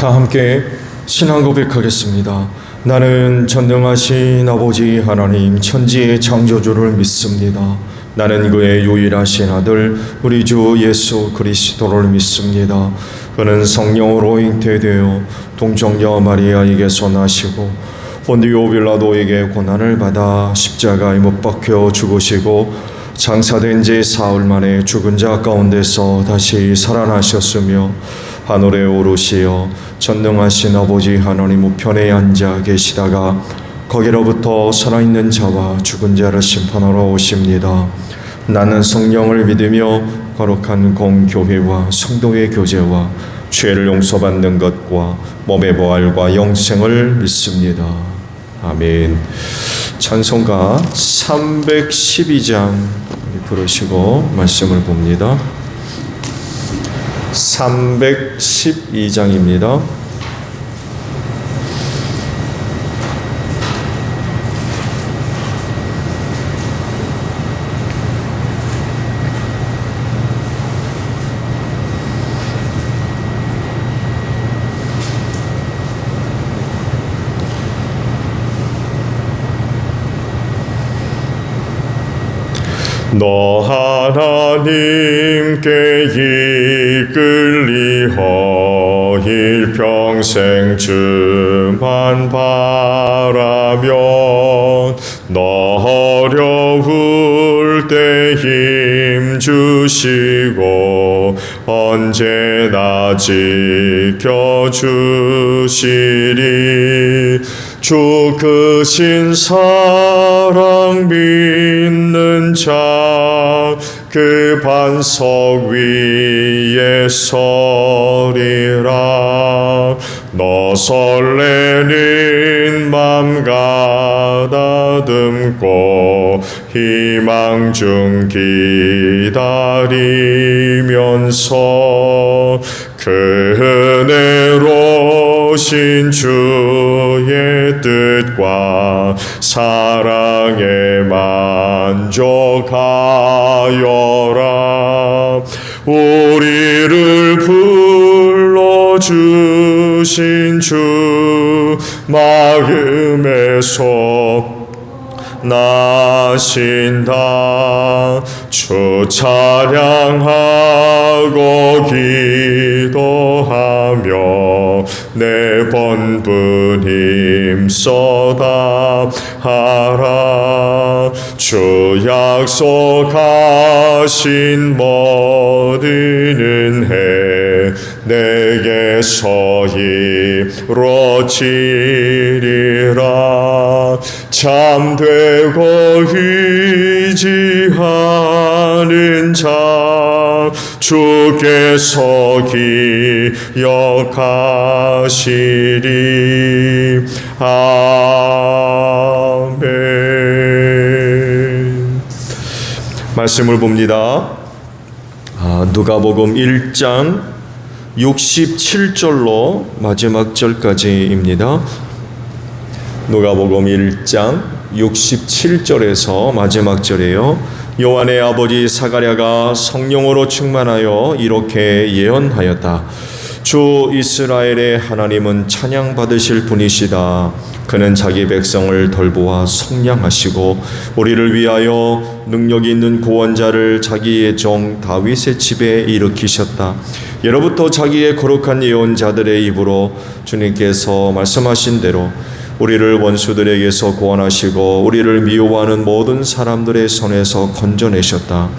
다 함께 신앙 고백하겠습니다. 나는 전능하신 아버지 하나님 천지의 창조주를 믿습니다. 나는 그의 유일하신 아들 우리 주 예수 그리스도를 믿습니다. 그는 성령으로 잉태되어 동정녀 마리아에게서 나시고 본디오 빌라도에게 고난을 받아 십자가에 못 박혀 죽으시고 장사된 지 사흘 만에 죽은 자 가운데서 다시 살아나셨으며 하늘에 오르시어 전능하신 아버지 하나님 우편에 앉아 계시다가 거기로부터 살아있는 자와 죽은 자를 심판하러 오십니다. 나는 성령을 믿으며 거룩한 공교회와 성도의 교제와 죄를 용서받는 것과 몸의 부활과 영생을 믿습니다. 아멘. 찬송가 312장 부르시고 말씀을 봅니다. 312장입니다. 너 하나님께 이끌리어 일평생 주만 바라면 너 어려울 때 힘 주시고 언제나 지켜주시리. 주 크신 사랑 믿는 자 그 반석 위에 서리라. 너 설레는 맘 가다듬고 희망 중 기다리면서 그 은혜로신 주의 뜻과 사랑에 만족하여라. 우리를 불러주신 주 마음에서 나신다. 주 찬양하고 기도하며 내 번분 힘써 답하라. 주 약속하신 모든 은혜 내게서 이루어지리라. 참되고 의지하는 자 주께서 기억하시리. 아멘. 말씀을 봅니다. 누가복음 1장 67절로 마지막 절까지입니다. 누가복음 1장 67절에서 마지막 절이에요. 요한의 아버지 사가랴가 성령으로 충만하여 이렇게 예언하였다. 주 이스라엘의 하나님은 찬양받으실 분이시다. 그는 자기 백성을 돌보아 속량하시고 우리를 위하여 능력 있는 구원자를 자기의 종 다윗의 집에 일으키셨다. 예로부터 자기의 거룩한 예언자들의 입으로 주님께서 말씀하신 대로 우리를 원수들에게서 구원하시고 우리를 미워하는 모든 사람들의 손에서 건져내셨다.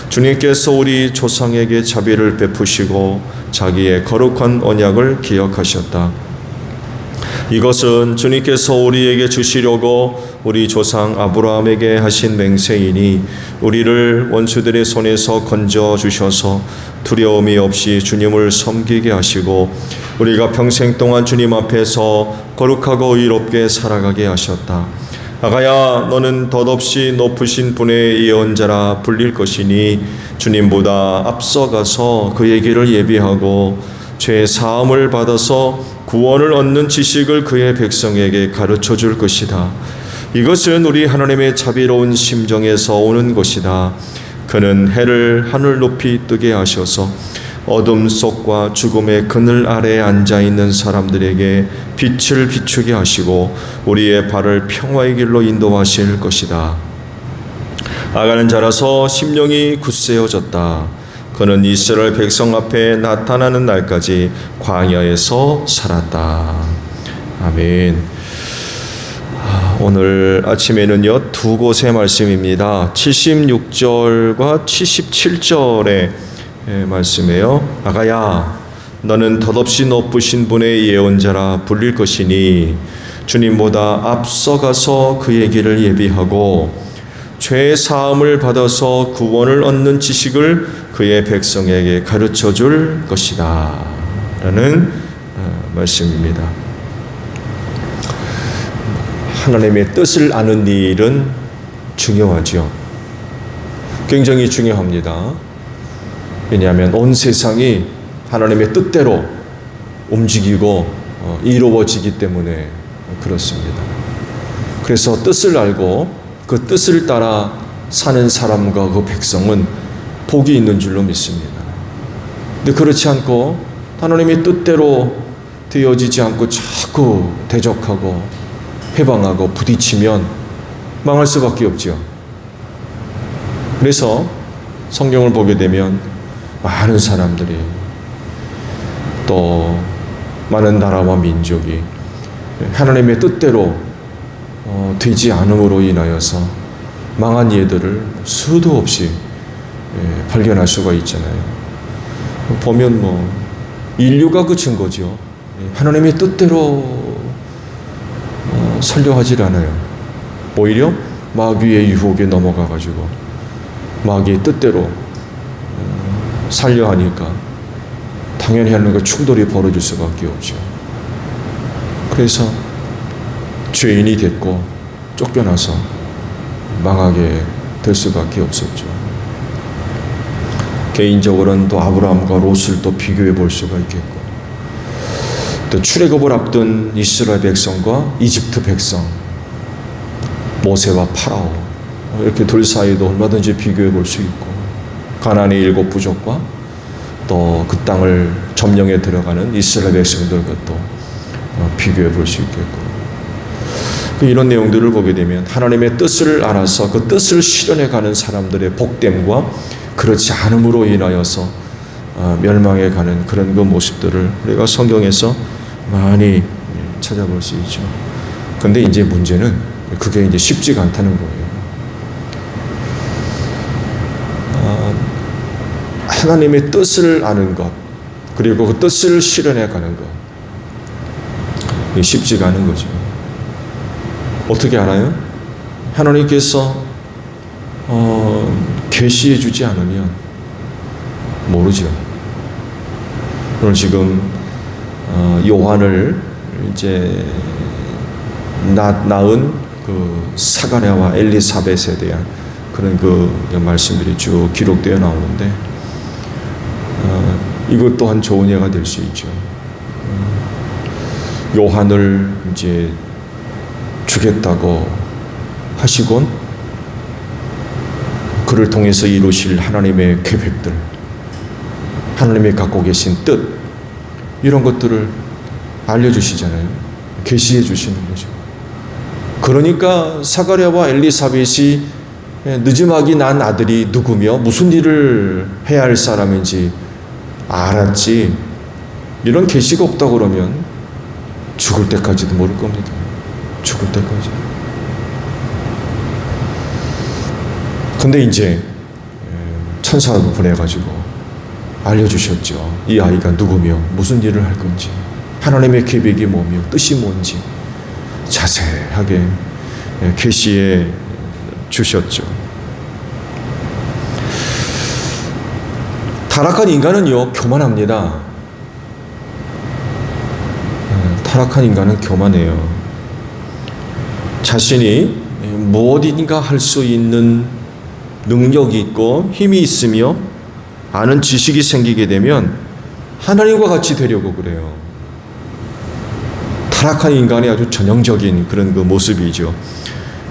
주님께서 우리 조상에게 자비를 베푸시고 자기의 거룩한 언약을 기억하셨다. 이것은 주님께서 우리에게 주시려고 우리 조상 아브라함에게 하신 맹세이니 우리를 원수들의 손에서 건져주셔서 두려움이 없이 주님을 섬기게 하시고 우리가 평생 동안 주님 앞에서 거룩하고 의롭게 살아가게 하셨다. 아가야, 너는 덧없이 높으신 분의 예언자라 불릴 것이니 주님보다 앞서가서 그의 길을 예비하고 죄 사함을 받아서 구원을 얻는 지식을 그의 백성에게 가르쳐 줄 것이다. 이것은 우리 하나님의 자비로운 심정에서 오는 것이다. 그는 해를 하늘 높이 뜨게 하셔서 어둠 속과 죽음의 그늘 아래에 앉아있는 사람들에게 빛을 비추게 하시고 우리의 발을 평화의 길로 인도하실 것이다. 아가는 자라서 심령이 굳세어졌다. 그는 이스라엘 백성 앞에 나타나는 날까지 광야에서 살았다. 아멘. 오늘 아침에는요, 두 곳의 말씀입니다. 76절과 77절의 말씀이에요. 아가야, 너는 덧없이 높으신 분의 예언자라 불릴 것이니 주님보다 앞서가서 그의 길을 예비하고 죄 사함을 받아서 구원을 얻는 지식을 그의 백성에게 가르쳐 줄 것이다 라는 말씀입니다. 하나님의 뜻을 아는 일은 중요하죠. 굉장히 중요합니다. 왜냐하면 온 세상이 하나님의 뜻대로 움직이고 이루어지기 때문에 그렇습니다. 그래서 뜻을 알고 그 뜻을 따라 사는 사람과 그 백성은 복이 있는 줄로 믿습니다. 근데 그렇지 않고 하나님의 뜻대로 되어지지 않고 자꾸 대적하고 해방하고 부딪히면 망할 수밖에 없죠. 그래서 성경을 보게 되면 많은 사람들이, 또 많은 나라와 민족이 하나님의 뜻대로 되지 않음으로 인하여서 망한 예들을 수도 없이 발견할 수가 있잖아요. 보면 인류가 그 증거죠. 하나님의 뜻대로 설교하지 않아요. 오히려 마귀의 유혹에 넘어가가지고 마귀의 뜻대로 살려 하니까 당연히 하나님과 충돌이 벌어질 수밖에 없죠. 그래서 죄인이 됐고 쫓겨나서 망하게 될 수밖에 없었죠. 개인적으로는 또 아브라함과 롯을 또 비교해 볼 수가 있겠고, 또 출애굽을 앞둔 이스라엘 백성과 이집트 백성, 모세와 파라오, 이렇게 둘 사이도 얼마든지 비교해 볼 수 있고, 가나안의 7 부족과 또 그 땅을 점령해 들어가는 이스라엘 백성들과 또 비교해 볼 수 있겠고, 이런 내용들을 보게 되면 하나님의 뜻을 알아서 그 뜻을 실현해 가는 사람들의 복됨과 그렇지 않음으로 인하여서 멸망해 가는 그런 그 모습들을 우리가 성경에서 많이 찾아볼 수 있죠. 근데 이제 문제는 그게 이제 쉽지가 않다는 거예요. 하나님의 뜻을 아는 것, 그리고 그 뜻을 실현해 가는 것, 이게 쉽지가 않은 거죠. 어떻게 알아요? 하나님께서 계시해 주지 않으면 모르죠. 오늘 지금 요한을 이제 낳은 그 사가랴와 엘리사벳에 대한 그런 그 말씀들이 쭉 기록되어 나오는데, 이것 또한 좋은 예가 될 수 있죠. 요한을 이제 주겠다고 하시곤 그를 통해서 이루실 하나님의 계획들, 하나님이 갖고 계신 뜻, 이런 것들을 알려주시잖아요. 계시해 주시는 거죠. 그러니까 사가랴와 엘리사벳이 늦음하게 난 아들이 누구며 무슨 일을 해야 할 사람인지 알았지, 이런 계시가 없다 그러면 죽을 때까지도 모를 겁니다. 죽을 때까지. 근데 이제 천사를 보내가지고 알려주셨죠. 이 아이가 누구며 무슨 일을 할 건지, 하나님의 계획이 뭐며 뜻이 뭔지 자세하게 계시해 주셨죠. 타락한 인간은요, 교만합니다. 타락한 인간은 교만해요. 자신이 무엇인가 할 수 있는 능력이 있고 힘이 있으며 아는 지식이 생기게 되면 하나님과 같이 되려고 그래요. 타락한 인간의 아주 전형적인 그런 그 모습이죠.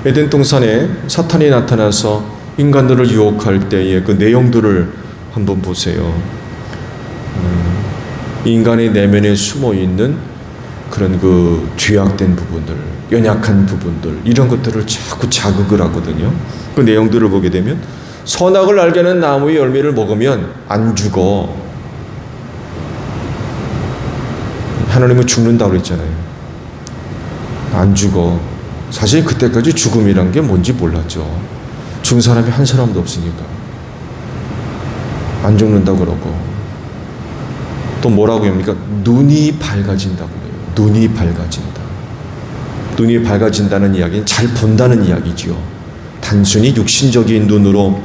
에덴 동산에 사탄이 나타나서 인간들을 유혹할 때의 그 내용들을 한번 보세요. 인간의 내면에 숨어 있는 그런 그 죄악된 부분들, 연약한 부분들, 이런 것들을 자꾸 자극을 하거든요. 그 내용들을 보게 되면 선악을 알게 하는 나무의 열매를 먹으면 안 죽어. 하나님은 죽는다고 그랬잖아요. 안 죽어. 사실 그때까지 죽음이란 게 뭔지 몰랐죠. 죽은 사람이 한 사람도 없으니까. 안 죽는다고 그러고. 또 뭐라고 합니까? 눈이 밝아진다고 해요. 눈이 밝아진다. 눈이 밝아진다는 이야기는 잘 본다는 이야기지요. 단순히 육신적인 눈으로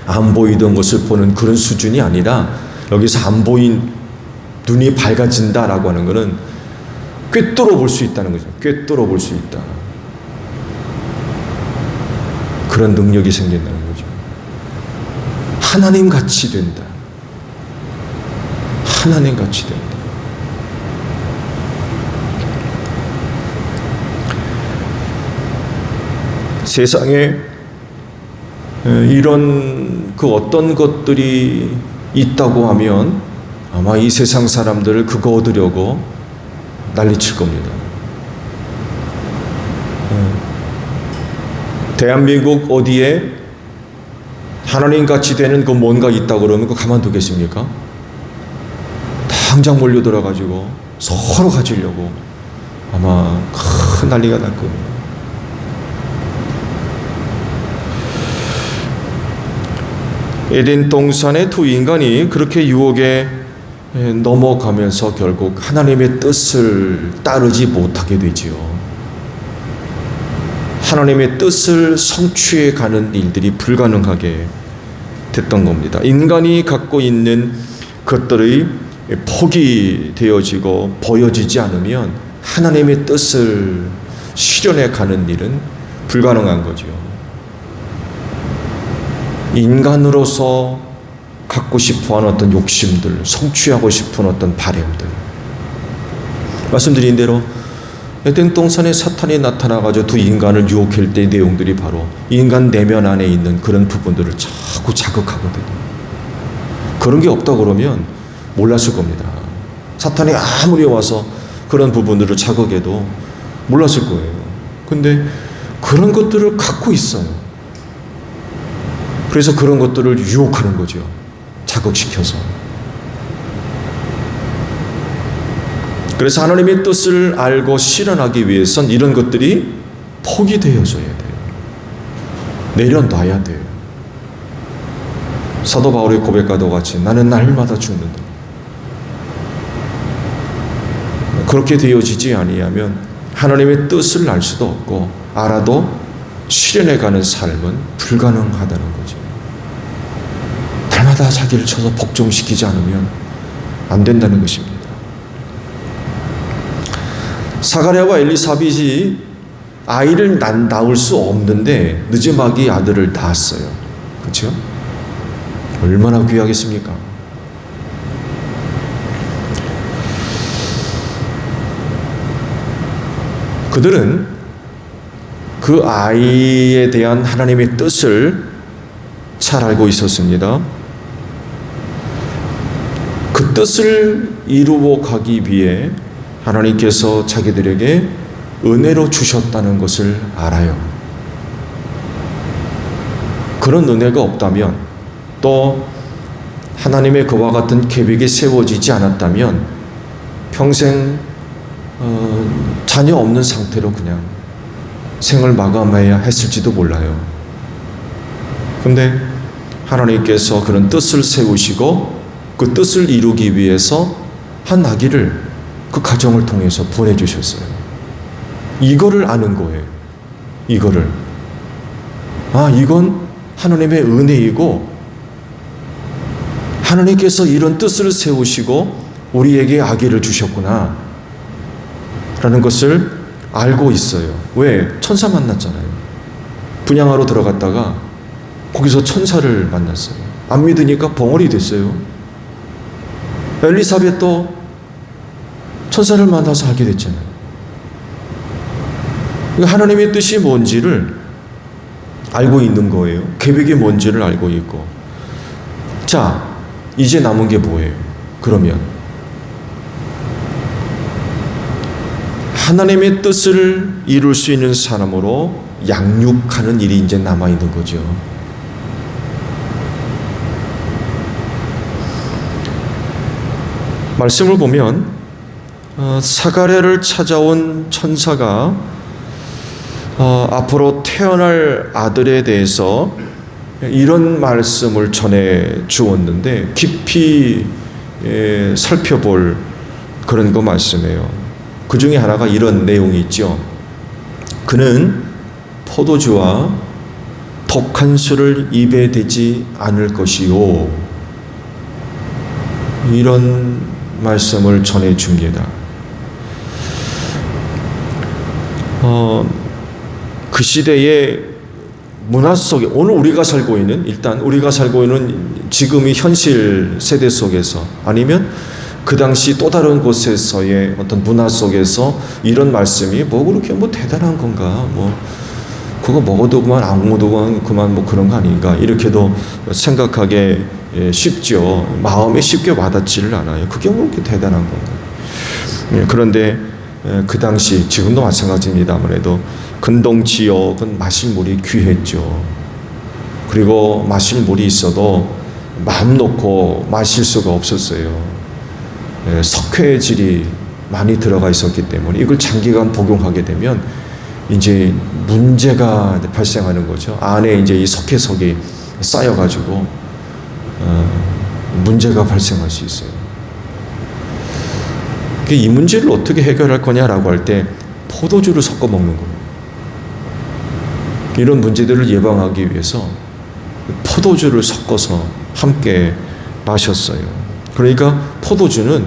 안 보이던 것을 보는 그런 수준이 아니라 여기서 안 보인 눈이 밝아진다라고 하는 것은 꿰뚫어 볼 수 있다는 거죠. 꿰뚫어 볼 수 있다. 그런 능력이 생긴다는 거죠. 하나님 같이 된다. 하나님 같이 된다. 세상에 이런 그 어떤 것들이 있다고 하면 아마 이 세상 사람들을 그거 얻으려고 난리칠 겁니다. 대한민국 어디에 하나님같이 되는 그 뭔가 있다고 그러면 그거 가만두겠습니까? 당장 몰려들어가지고 서로 가지려고 아마 큰 난리가 날 겁니다. 에덴 동산의 두 인간이 그렇게 유혹에 넘어가면서 결국 하나님의 뜻을 따르지 못하게 되지요. 하나님의 뜻을 성취해 가는 일들이 불가능하게 됐던 겁니다. 인간이 갖고 있는 것들이 포기되어지고 보여지지 않으면 하나님의 뜻을 실현해 가는 일은 불가능한 거죠. 인간으로서 갖고 싶어하는 어떤 욕심들, 성취하고 싶은 어떤 바램들. 말씀드린 대로 에덴 동산에 사탄이 나타나가지고 두 인간을 유혹할 때의 내용들이 바로 인간 내면 안에 있는 그런 부분들을 자꾸 자극하거든요. 그런 게 없다 그러면 몰랐을 겁니다. 사탄이 아무리 와서 그런 부분들을 자극해도 몰랐을 거예요. 근데 그런 것들을 갖고 있어요. 그래서 그런 것들을 유혹하는 거죠. 자극시켜서. 그래서 하나님의 뜻을 알고 실현하기 위해선 이런 것들이 포기되어져야 돼요. 내려놔야 돼요. 사도 바울의 고백과도 같이 나는 날마다 죽는다. 그렇게 되어지지 아니하면 하나님의 뜻을 알 수도 없고 알아도 실현해가는 삶은 불가능하다는 거죠. 날마다 자기를 쳐서 복종시키지 않으면 안 된다는 것입니다. 사가랴와 엘리사벳이 아이를 낳을 수 없는데 늦지막이 아들을 낳았어요. 그렇죠? 얼마나 귀하겠습니까? 그들은 그 아이에 대한 하나님의 뜻을 잘 알고 있었습니다. 그 뜻을 이루어 가기 위해 하나님께서 자기들에게 은혜로 주셨다는 것을 알아요. 그런 은혜가 없다면 또 하나님의 그와 같은 계획이 세워지지 않았다면 평생 자녀 없는 상태로 그냥 생을 마감해야 했을지도 몰라요. 근데 하나님께서 그런 뜻을 세우시고 그 뜻을 이루기 위해서 한 아기를 그 가정을 통해서 보내주셨어요. 이거를 아는 거예요. 이거를. 이건 하나님의 은혜이고 하나님께서 이런 뜻을 세우시고 우리에게 아기를 주셨구나 라는 것을 알고 있어요. 왜? 천사 만났잖아요. 분향하러 들어갔다가 거기서 천사를 만났어요. 안 믿으니까 벙어리 됐어요. 엘리사벳도 천사를 만나서 알게 됐잖아요. 하나님의 뜻이 뭔지를 알고 있는 거예요. 계획이 뭔지를 알고 있고. 자, 이제 남은 게 뭐예요? 그러면 하나님의 뜻을 이룰 수 있는 사람으로 양육하는 일이 이제 남아있는 거죠. 말씀을 보면 사가랴를 찾아온 천사가 앞으로 태어날 아들에 대해서 이런 말씀을 전해 주었는데 깊이 살펴볼 그런 거 말씀이에요. 그 중에 하나가 이런 내용이 있죠. 그는 포도주와 독한 술을 입에 대지 않을 것이요. 이런 말씀을 전해 줍니다. 그 시대의 문화 속에 오늘 우리가 살고 있는, 일단 우리가 살고 있는 지금의 현실 세대 속에서, 아니면 그 당시 또 다른 곳에서의 어떤 문화 속에서 이런 말씀이 뭐 그렇게 뭐 대단한 건가, 뭐 그거 먹어도 그만 안 먹어도 그만 뭐 그런 거 아닌가, 이렇게도 생각하기 쉽죠. 마음에 쉽게 와닿지를 않아요. 그게 뭐 그렇게 대단한 건가. 그런데 그 당시, 지금도 마찬가지입니다. 아무래도 근동 지역은 마실 물이 귀했죠. 그리고 마실 물이 있어도 마음 놓고 마실 수가 없었어요. 석회질이 많이 들어가 있었기 때문에 이걸 장기간 복용하게 되면 이제 문제가 발생하는 거죠. 안에 이제 이 석회석이 쌓여가지고 문제가 발생할 수 있어요. 이 문제를 어떻게 해결할 거냐라고 할 때 포도주를 섞어 먹는 거예요. 이런 문제들을 예방하기 위해서 포도주를 섞어서 함께 마셨어요. 그러니까 포도주는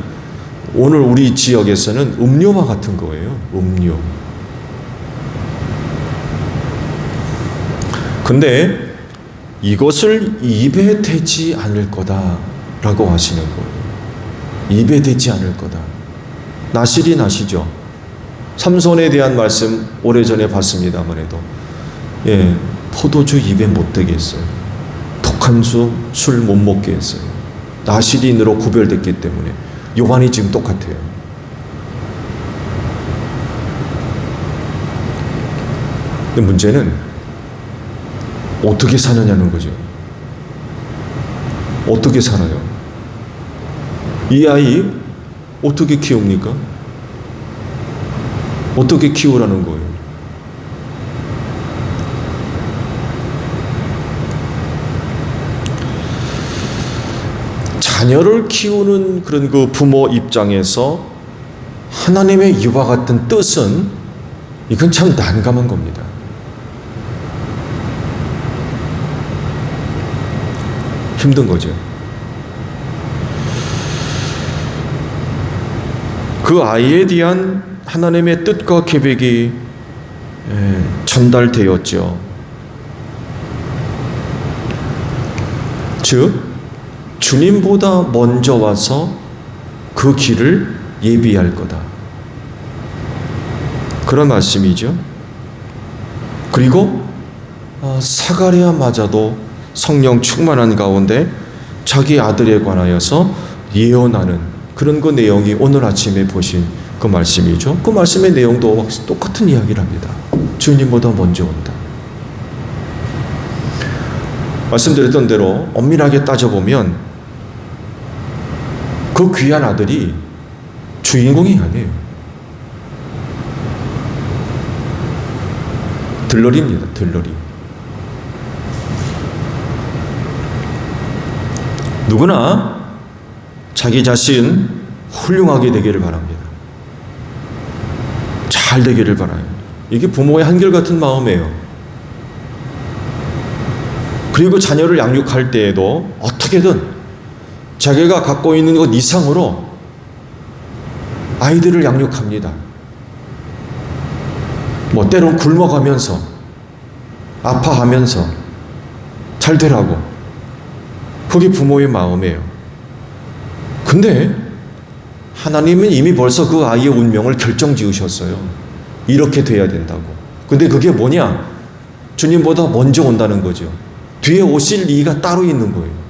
오늘 우리 지역에서는 음료와 같은 거예요. 음료. 근데 이것을 입에 대지 않을 거다라고 하시는 거예요. 입에 대지 않을 거다. 나실이 나시죠. 삼손에 대한 말씀 오래전에 봤습니다만 해도 포도주 입에 못 대게 했어요. 독한 술 못 먹게 했어요. 나실인으로 구별됐기 때문에. 요한이 지금 똑같아요. 근데 문제는 어떻게 사느냐는 거죠. 어떻게 살아요? 이 아이 어떻게 키웁니까? 어떻게 키우라는 거예요? 자녀를 키우는 그런 그 부모 입장에서 하나님의 이와 같은 뜻은 이건 참 난감한 겁니다. 힘든 거죠. 그 아이에 대한 하나님의 뜻과 계획이 전달되었죠. 즉 주님보다 먼저 와서 그 길을 예비할 거다. 그런 말씀이죠. 그리고 사가랴마저도 성령 충만한 가운데 자기 아들에 관하여서 예언하는 그런 그 내용이 오늘 아침에 보신 그 말씀이죠. 그 말씀의 내용도 똑같은 이야기를 합니다. 주님보다 먼저 온다. 말씀드렸던 대로 엄밀하게 따져보면 그 귀한 아들이 주인공이 아니에요. 들러리입니다. 들러리. 누구나 자기 자신 훌륭하게 되기를 바랍니다. 잘 되기를 바라요. 이게 부모의 한결같은 마음이에요. 그리고 자녀를 양육할 때에도 어떻게든 자기가 갖고 있는 것 이상으로 아이들을 양육합니다. 뭐 때론 굶어가면서 아파하면서 잘 되라고. 그게 부모의 마음이에요. 근데 하나님은 이미 벌써 그 아이의 운명을 결정지으셨어요. 이렇게 돼야 된다고. 근데 그게 뭐냐? 주님보다 먼저 온다는 거죠. 뒤에 오실 이가 따로 있는 거예요.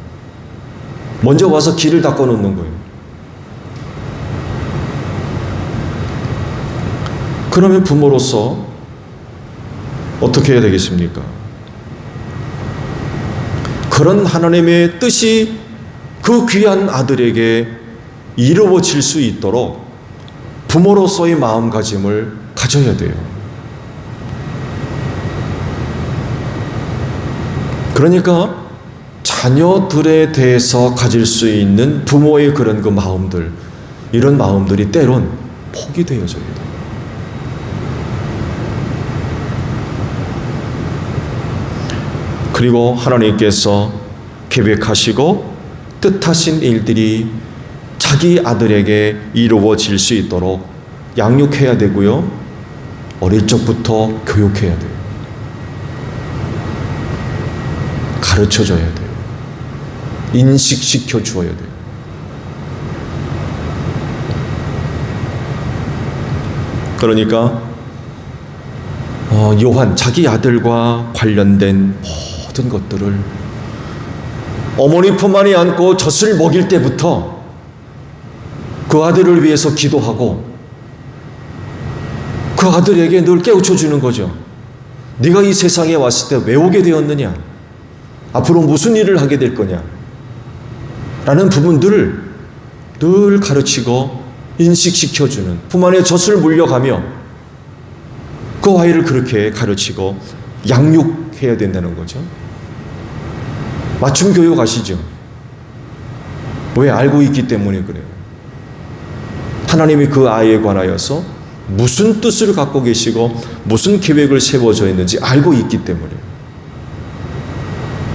먼저 와서 길을 닦아놓는 거예요. 그러면 부모로서 어떻게 해야 되겠습니까? 그런 하나님의 뜻이 그 귀한 아들에게 이루어질 수 있도록 부모로서의 마음가짐을 가져야 돼요. 그러니까 자녀들에 대해서 가질 수 있는 부모의 그런 그 마음들, 이런 마음들이 때론 폭이 되어져야 돼요. 그리고 하나님께서 계획하시고 뜻하신 일들이 자기 아들에게 이루어질 수 있도록 양육해야 되고요. 어릴 적부터 교육해야 돼요. 가르쳐줘야 돼요. 인식시켜 주어야 돼요. 그러니까 요한 자기 아들과 관련된 모든 것들을 어머니 품 안에 안고 젖을 먹일 때부터 그 아들을 위해서 기도하고 그 아들에게 늘 깨우쳐 주는 거죠. 네가 이 세상에 왔을 때 왜 오게 되었느냐? 앞으로 무슨 일을 하게 될 거냐? 라는 부분들을 늘 가르치고 인식시켜주는, 품 안에 젖을 물려가며 그 아이를 그렇게 가르치고 양육해야 된다는 거죠. 맞춤 교육 아시죠? 왜? 알고 있기 때문에 그래요. 하나님이 그 아이에 관하여서 무슨 뜻을 갖고 계시고 무슨 계획을 세워져 있는지 알고 있기 때문에.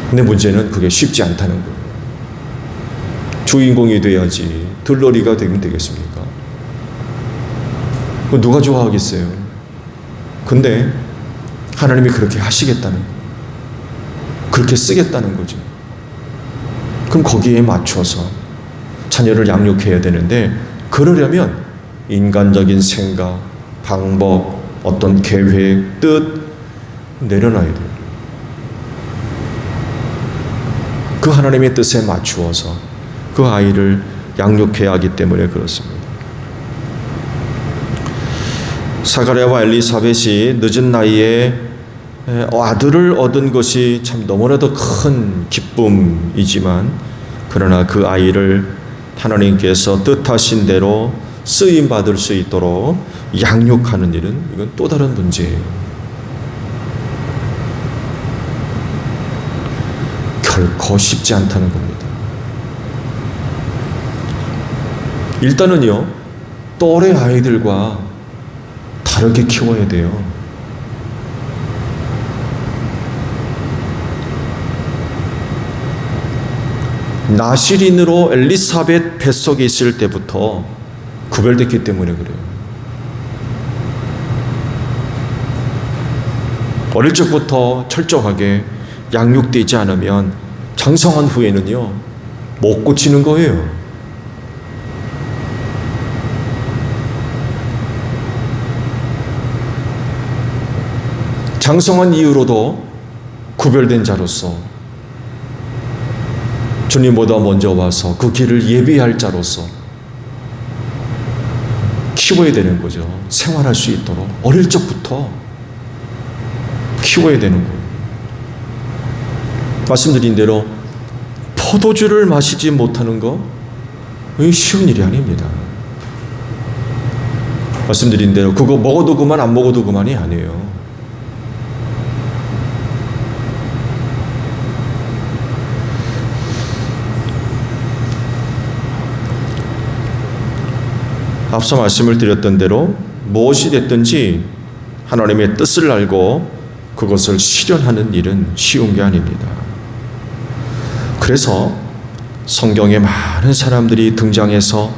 근데 문제는 그게 쉽지 않다는 거예요. 주인공이 돼야지 들러리가 되면 되겠습니까? 누가 좋아하겠어요? 근데 하나님이 그렇게 하시겠다는 거예요. 그렇게 쓰겠다는 거죠. 그럼 거기에 맞춰서 자녀를 양육해야 되는데, 그러려면 인간적인 생각, 방법, 어떤 계획, 뜻 내려놔야 돼요. 그 하나님의 뜻에 맞추어서 그 아이를 양육해야 하기 때문에 그렇습니다. 사가랴와 엘리사벳이 늦은 나이에 아들을 얻은 것이 참 너무나도 큰 기쁨이지만, 그러나 그 아이를 하나님께서 뜻하신 대로 쓰임 받을 수 있도록 양육하는 일은, 이건 또 다른 문제예요. 결코 쉽지 않다는 겁니다. 일단은요, 또래 아이들과 다르게 키워야 돼요. 나실인으로 엘리사벳 뱃속에 있을 때부터 구별됐기 때문에 그래요. 어릴 적부터 철저하게 양육되지 않으면 장성한 후에는요, 못 고치는 거예요. 장성한 이후로도 구별된 자로서 주님보다 먼저 와서 그 길을 예비할 자로서 키워야 되는 거죠. 생활할 수 있도록 어릴 적부터 키워야 되는 거예요. 말씀드린 대로 포도주를 마시지 못하는 거 쉬운 일이 아닙니다. 말씀드린 대로 그거 먹어도 그만 안 먹어도 그만이 아니에요. 앞서 말씀을 드렸던 대로 무엇이 됐든지 하나님의 뜻을 알고 그것을 실현하는 일은 쉬운 게 아닙니다. 그래서 성경에 많은 사람들이 등장해서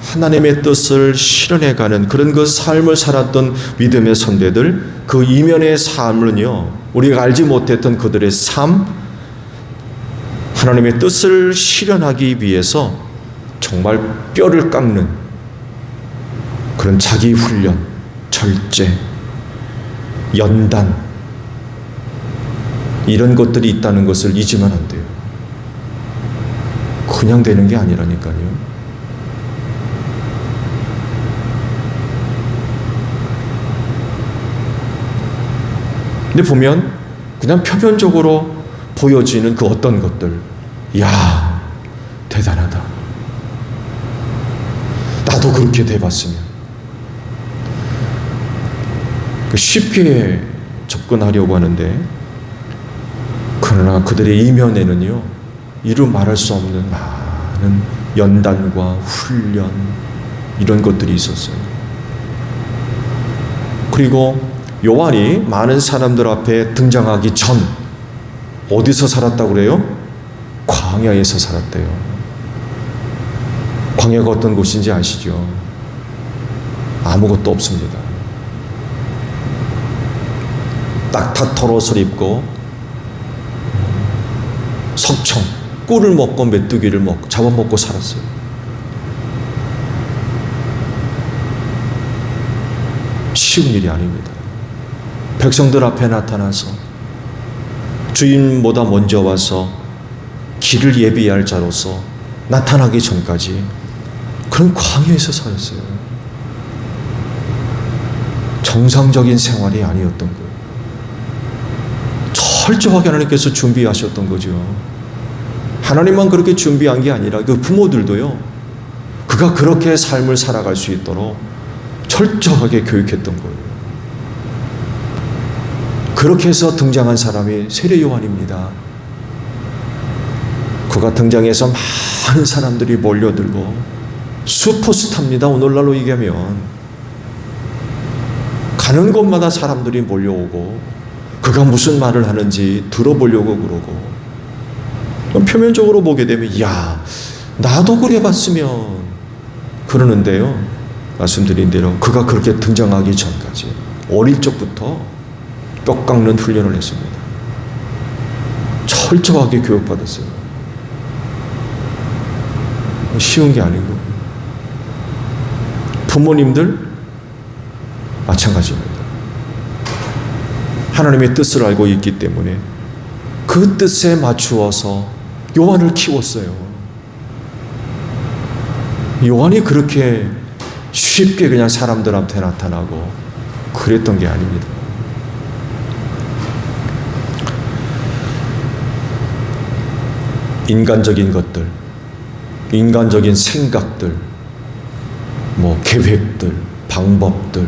하나님의 뜻을 실현해가는 그런 그 삶을 살았던 믿음의 선배들, 그 이면의 삶은요, 우리가 알지 못했던 그들의 삶, 하나님의 뜻을 실현하기 위해서 정말 뼈를 깎는 그런 자기 훈련, 절제, 연단, 이런 것들이 있다는 것을 잊으면 안 돼요. 그냥 되는 게 아니라니까요. 근데 보면 그냥 표면적으로 보여지는 그 어떤 것들, 야, 대단하다. 나도 그렇게 돼봤으면. 쉽게 접근하려고 하는데, 그러나 그들의 이면에는요, 이루 말할 수 없는 많은 연단과 훈련, 이런 것들이 있었어요. 그리고 요한이 많은 사람들 앞에 등장하기 전 어디서 살았다고 그래요? 광야에서 살았대요. 광야가 어떤 곳인지 아시죠? 아무것도 없습니다. 낙타 털옷을 입고 석청, 꿀을 먹고 메뚜기를 잡아먹고 살았어요. 쉬운 일이 아닙니다. 백성들 앞에 나타나서 주인보다 먼저 와서 길을 예비할 자로서 나타나기 전까지 그런 광야에서 살았어요. 정상적인 생활이 아니었던 거예요. 철저하게 하나님께서 준비하셨던 거죠. 하나님만 그렇게 준비한 게 아니라 그 부모들도요, 그가 그렇게 삶을 살아갈 수 있도록 철저하게 교육했던 거예요. 그렇게 해서 등장한 사람이 세례 요한입니다. 그가 등장해서 많은 사람들이 몰려들고 슈퍼스타입니다. 오늘날로 얘기하면 가는 곳마다 사람들이 몰려오고 그가 무슨 말을 하는지 들어보려고 그러고, 표면적으로 보게 되면 야, 나도 그래 봤으면 그러는데요, 말씀드린 대로 그가 그렇게 등장하기 전까지 어릴 적부터 뼈 깎는 훈련을 했습니다. 철저하게 교육받았어요. 쉬운 게 아니고, 부모님들 마찬가지입니다. 하나님의 뜻을 알고 있기 때문에 그 뜻에 맞추어서 요한을 키웠어요. 요한이 그렇게 쉽게 그냥 사람들 앞에 나타나고 그랬던 게 아닙니다. 인간적인 것들, 인간적인 생각들, 계획들, 방법들,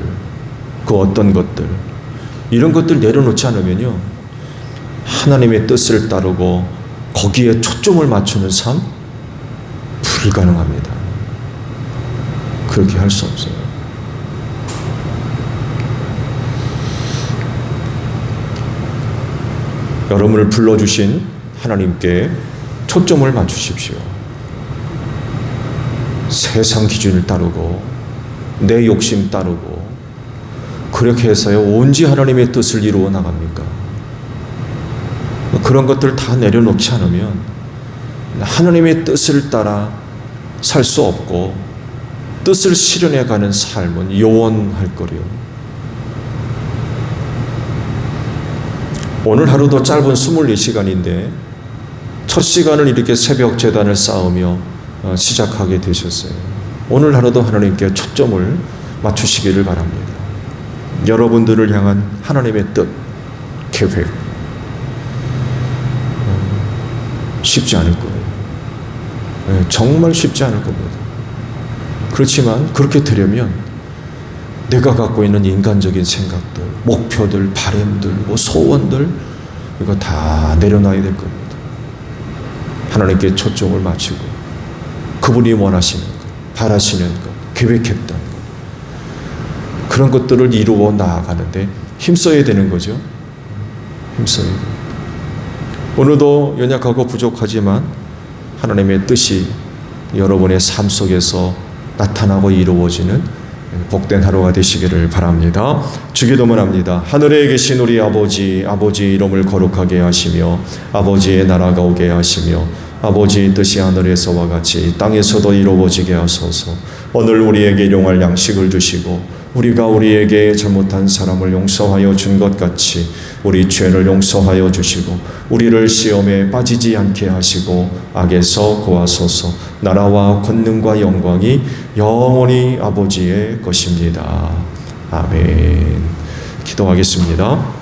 그 어떤 것들, 이런 것들 내려놓지 않으면요, 하나님의 뜻을 따르고 거기에 초점을 맞추는 삶 불가능합니다. 그렇게 할 수 없어요. 여러분을 불러주신 하나님께 초점을 맞추십시오. 세상 기준을 따르고 내 욕심 따르고 그렇게 해서요, 언제 하나님의 뜻을 이루어 나갑니까? 그런 것들 다 내려놓지 않으면 하나님의 뜻을 따라 살 수 없고 뜻을 실현해가는 삶은 요원할 거래요. 오늘 하루도 짧은 24시간인데 첫 시간을 이렇게 새벽 제단을 쌓으며 시작하게 되셨어요. 오늘 하루도 하나님께 초점을 맞추시기를 바랍니다. 여러분들을 향한 하나님의 뜻, 계획, 쉽지 않을 거예요. 정말 쉽지 않을 겁니다. 그렇지만 그렇게 되려면 내가 갖고 있는 인간적인 생각들, 목표들, 바램들, 소원들, 이거 다 내려놔야 될 겁니다. 하나님께 초점을 맞추고 그분이 원하시는 것, 바라시는 것, 계획했던 것, 그런 것들을 이루어 나아가는데 힘써야 되는 거죠. 힘써야 돼요. 오늘도 연약하고 부족하지만 하나님의 뜻이 여러분의 삶 속에서 나타나고 이루어지는 복된 하루가 되시기를 바랍니다. 주기도문 합니다. 하늘에 계신 우리 아버지, 아버지 이름을 거룩하게 하시며 아버지의 나라가 오게 하시며 아버지의 뜻이 하늘에서와 같이 땅에서도 이루어지게 하소서. 오늘 우리에게 일용할 양식을 주시고 우리가 우리에게 잘못한 사람을 용서하여 준 것 같이 우리 죄를 용서하여 주시고 우리를 시험에 빠지지 않게 하시고 악에서 구하소서. 나라와 권능과 영광이 영원히 아버지의 것입니다. 아멘. 기도하겠습니다.